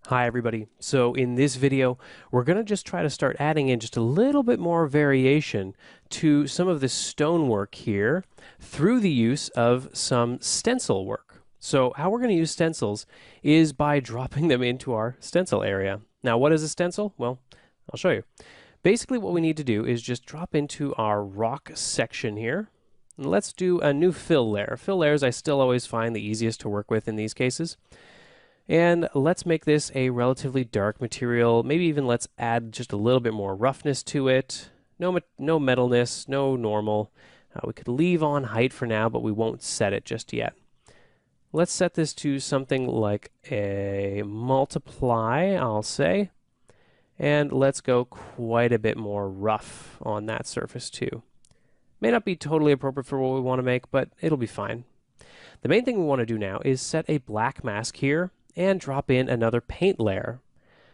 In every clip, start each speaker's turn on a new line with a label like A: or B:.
A: Hi everybody. So in this video, we're going to just try to start adding in just a little bit more variation to some of this stonework here through the use of some stencil work. So how we're going to use stencils is by dropping them into our stencil area. Now, what is a stencil? Well, I'll show you. Basically, what we need to do is just drop into our rock section here. And let's do a new fill layer. Fill layers I still always find the easiest to work with in these cases. And let's make this a relatively dark material. Maybe even let's add just a little bit more roughness to it. No metalness, no normal. We could leave on height for now, but we won't set it just yet. Let's set this to something like a multiply, I'll say. And let's go quite a bit more rough on that surface too. May not be totally appropriate for what we want to make, but it'll be fine. The main thing we want to do now is set a black mask here and drop in another paint layer.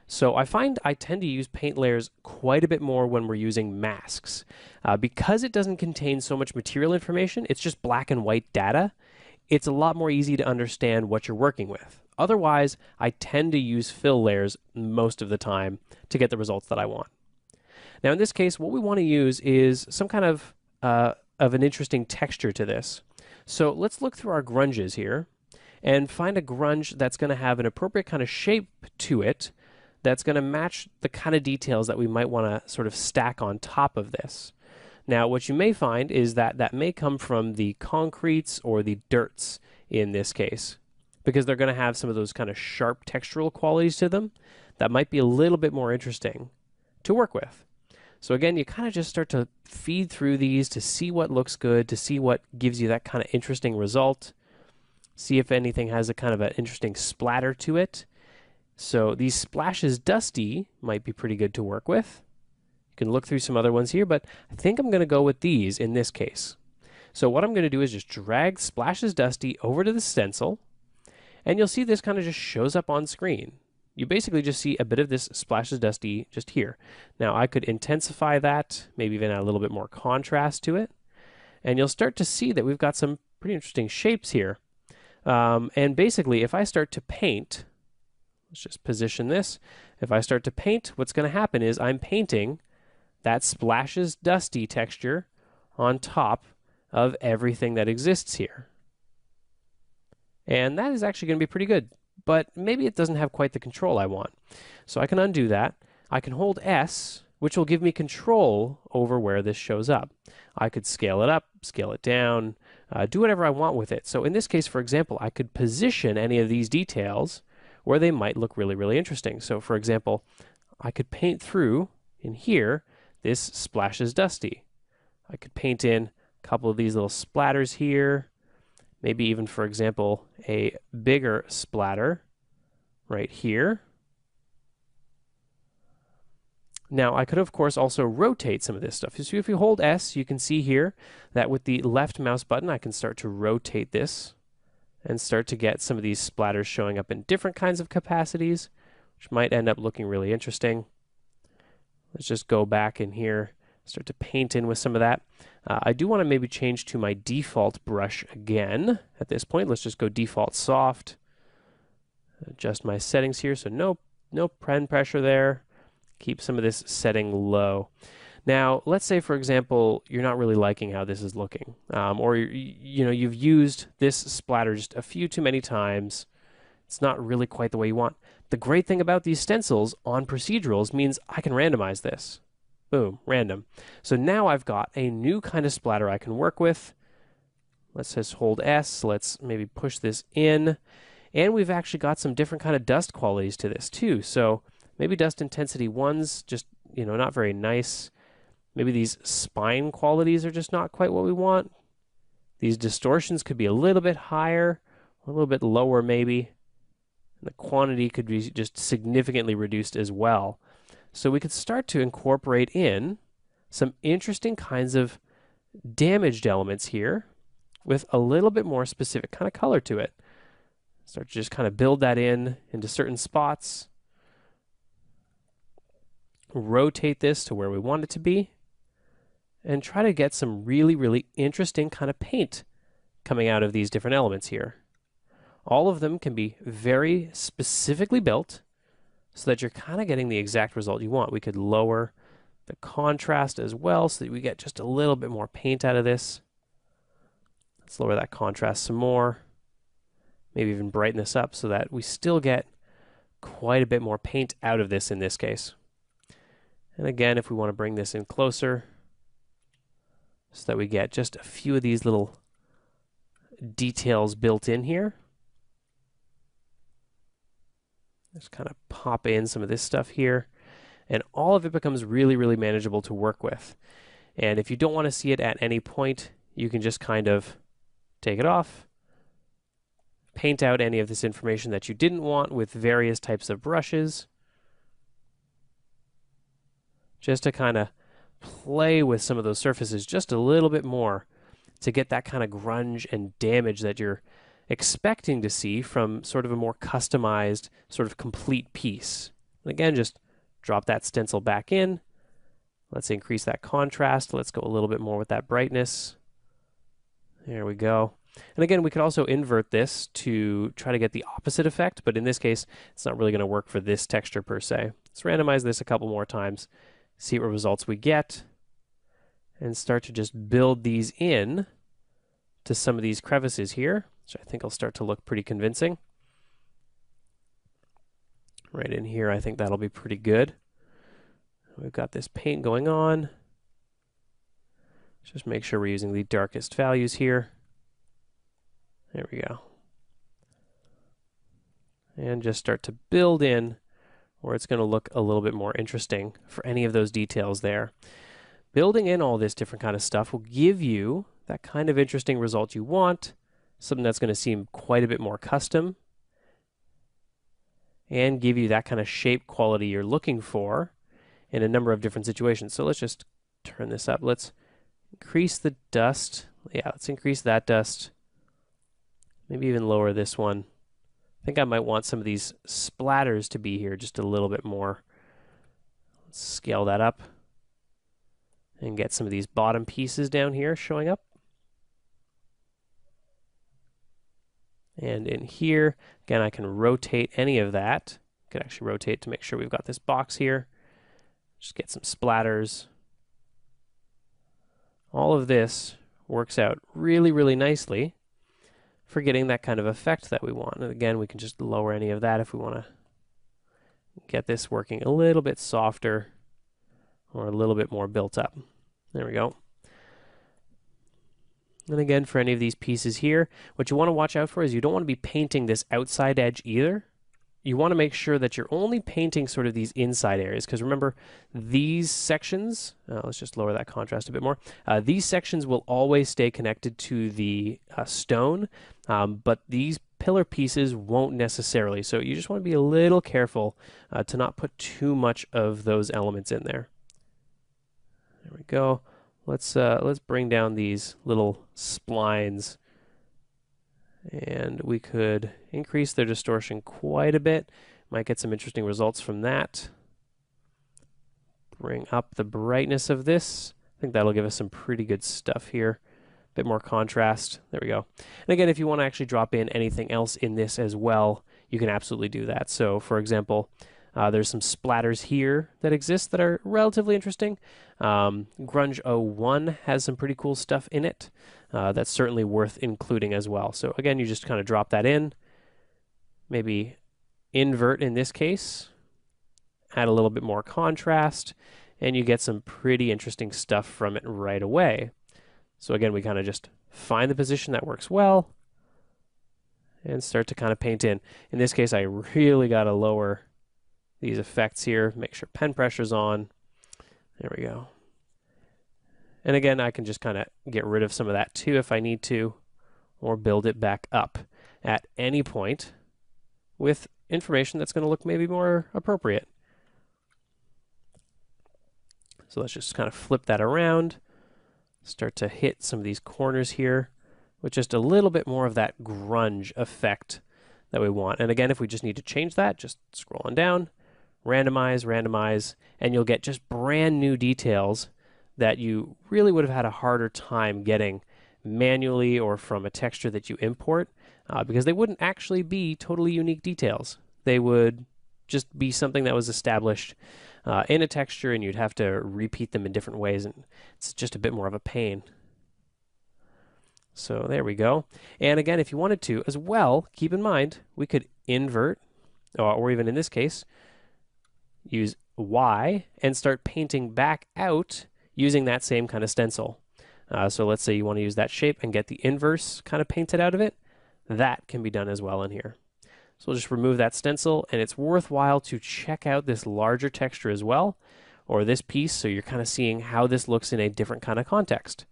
A: So I find I tend to use paint layers quite a bit more when we're using masks. Because it doesn't contain so much material information, it's just black and white data, it's a lot more easy to understand what you're working with. Otherwise, I tend to use fill layers most of the time to get the results that I want. Now in this case, what we want to use is some kind of an interesting texture to this. So let's look through our grunges here and find a grunge that's going to have an appropriate kind of shape to it that's going to match the kind of details that we might want to sort of stack on top of this. Now, what you may find is that that may come from the concretes or the dirts in this case, because they're going to have some of those kind of sharp textural qualities to them that might be a little bit more interesting to work with. So again, you kind of just start to feed through these to see what looks good, to see what gives you that kind of interesting result. See if anything has a kind of an interesting splatter to it. So these splashes dusty might be pretty good to work with. You can look through some other ones here, but I think I'm going to go with these in this case. So what I'm going to do is just drag splashes dusty over to the stencil, and you'll see this kind of just shows up on screen. You basically just see a bit of this splashes dusty just here. Now I could intensify that, maybe even add a little bit more contrast to it, and you'll start to see that we've got some pretty interesting shapes here. And basically, if I start to paint, let's just position this. If I start to paint, what's going to happen is I'm painting that splashes dusty texture on top of everything that exists here. And that is actually going to be pretty good, but maybe it doesn't have quite the control I want. So I can undo that. I can hold S, which will give me control over where this shows up. I could scale it up, scale it down, do whatever I want with it. So in this case, for example, I could position any of these details where they might look really, really interesting. So for example, I could paint through in here, this splashes dusty. I could paint in a couple of these little splatters here, maybe even, for example, a bigger splatter right here. Now, I could, of course, also rotate some of this stuff. So if you hold S, you can see here that with the left mouse button, I can start to rotate this and start to get some of these splatters showing up in different kinds of capacities, which might end up looking really interesting. Let's just go back in here, start to paint in with some of that. I do want to maybe change to my default brush again at this point. Let's just go default soft. Adjust my settings here, so no pen pressure there. Keep some of this setting low. Now, let's say, for example, you're not really liking how this is looking, or you've used this splatter just a few too many times. It's not really quite the way you want. The great thing about these stencils on procedurals means I can randomize this. Boom, random. So now I've got a new kind of splatter I can work with. Let's just hold S. Let's maybe push this in. And we've actually got some different kind of dust qualities to this too. So maybe dust intensity 1's just, not very nice. Maybe these spine qualities are just not quite what we want. These distortions could be a little bit higher, a little bit lower maybe. And the quantity could be just significantly reduced as well. So we could start to incorporate in some interesting kinds of damaged elements here with a little bit more specific kind of color to it. Start to just kind of build that in into certain spots. Rotate this to where we want it to be. And try to get some really, really interesting kind of paint coming out of these different elements here. All of them can be very specifically built so that you're kind of getting the exact result you want. We could lower the contrast as well so that we get just a little bit more paint out of this. Let's lower that contrast some more. Maybe even brighten this up so that we still get quite a bit more paint out of this in this case. And again, if we want to bring this in closer so that we get just a few of these little details built in here. Just kind of pop in some of this stuff here. And all of it becomes really, really manageable to work with. And if you don't want to see it at any point, you can just kind of take it off, paint out any of this information that you didn't want with various types of brushes, just to kind of play with some of those surfaces just a little bit more to get that kind of grunge and damage that you're expecting to see from sort of a more customized, sort of complete piece. And again, just drop that stencil back in. Let's increase that contrast. Let's go a little bit more with that brightness. There we go. And again, we could also invert this to try to get the opposite effect, but in this case, it's not really going to work for this texture per se. Let's randomize this a couple more times, see what results we get, and start to just build these in to some of these crevices here, which I think will start to look pretty convincing. Right in here, I think that'll be pretty good. We've got this paint going on. Just make sure we're using the darkest values here. There we go. And just start to build in where it's going to look a little bit more interesting for any of those details there. Building in all this different kind of stuff will give you that kind of interesting result you want, something that's going to seem quite a bit more custom, and give you that kind of shape quality you're looking for in a number of different situations. So let's just turn this up. Let's increase the dust. Yeah, let's increase that dust. Maybe even lower this one. I think I might want some of these splatters to be here just a little bit more. Let's scale that up and get some of these bottom pieces down here showing up. And in here, again, I can rotate any of that. I could actually rotate to make sure we've got this box here. Just get some splatters. All of this works out really, really nicely for getting that kind of effect that we want. And again, we can just lower any of that if we want to get this working a little bit softer or a little bit more built up. There we go. And again, for any of these pieces here, what you want to watch out for is you don't want to be painting this outside edge either. You want to make sure that you're only painting sort of these inside areas, because remember, these sections, let's just lower that contrast a bit more, these sections will always stay connected to the stone, but these pillar pieces won't necessarily, so you just want to be a little careful to not put too much of those elements in there. There we go. Let's bring down these little splines, and we could increase their distortion quite a bit. Might get some interesting results from that. Bring up the brightness of this. I think that'll give us some pretty good stuff here. A bit more contrast. There we go. And again, if you want to actually drop in anything else in this as well, you can absolutely do that. So for example, there's some splatters here that exist that are relatively interesting. Grunge 01 has some pretty cool stuff in it. That's certainly worth including as well. So again, you just kind of drop that in, maybe invert in this case, add a little bit more contrast, and you get some pretty interesting stuff from it right away. So again, we kind of just find the position that works well and start to kind of paint in. In this case, I really got to lower these effects here, make sure pen pressure's on. There we go. And again, I can just kind of get rid of some of that too if I need to, or build it back up at any point with information that's going to look maybe more appropriate. So let's just kind of flip that around, start to hit some of these corners here with just a little bit more of that grunge effect that we want. And again, if we just need to change that, just scroll on down, randomize, randomize, and you'll get just brand new details that you really would have had a harder time getting manually or from a texture that you import, because they wouldn't actually be totally unique details. They would just be something that was established in a texture, and you'd have to repeat them in different ways, and it's just a bit more of a pain. So there we go. And again, if you wanted to as well, keep in mind, we could invert, or even in this case, use Y and start painting back out using that same kind of stencil. So let's say you want to use that shape and get the inverse kind of painted out of it. That can be done as well in here. So we'll just remove that stencil, and it's worthwhile to check out this larger texture as well, or this piece, so you're kind of seeing how this looks in a different kind of context.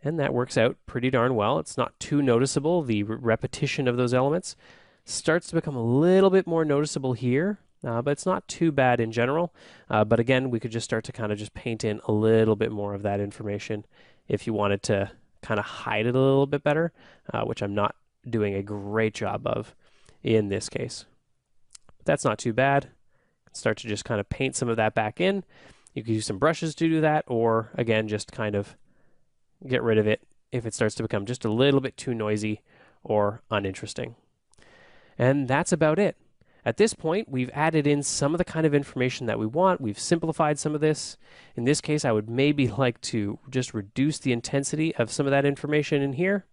A: And that works out pretty darn well. It's not too noticeable. The repetition of those elements starts to become a little bit more noticeable here, but it's not too bad in general. But again, we could just start to kind of just paint in a little bit more of that information if you wanted to kind of hide it a little bit better, which I'm not doing a great job of in this case. But that's not too bad. Start to just kind of paint some of that back in. You could use some brushes to do that, or again, just kind of get rid of it if it starts to become just a little bit too noisy or uninteresting. And that's about it. At this point, we've added in some of the kind of information that we want. We've simplified some of this. In this case, I would maybe like to just reduce the intensity of some of that information in here,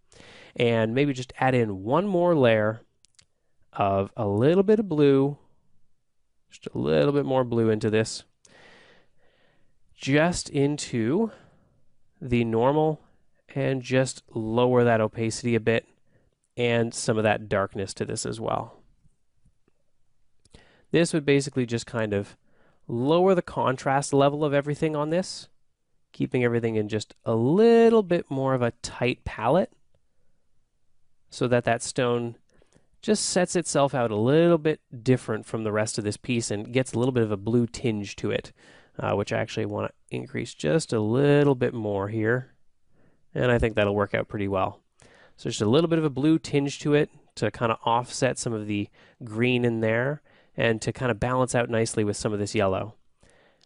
A: and maybe just add in one more layer of a little bit of blue, just a little bit more blue into this, just into the normal, and just lower that opacity a bit and some of that darkness to this as well. This would basically just kind of lower the contrast level of everything on this, keeping everything in just a little bit more of a tight palette, so that that stone just sets itself out a little bit different from the rest of this piece and gets a little bit of a blue tinge to it, which I actually want to increase just a little bit more here. And I think that'll work out pretty well. So just a little bit of a blue tinge to it to kind of offset some of the green in there and to kind of balance out nicely with some of this yellow.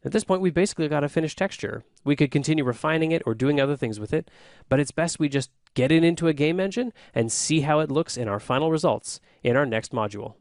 A: At this point, we've basically got a finished texture. We could continue refining it or doing other things with it, but it's best we just get it into a game engine and see how it looks in our final results in our next module.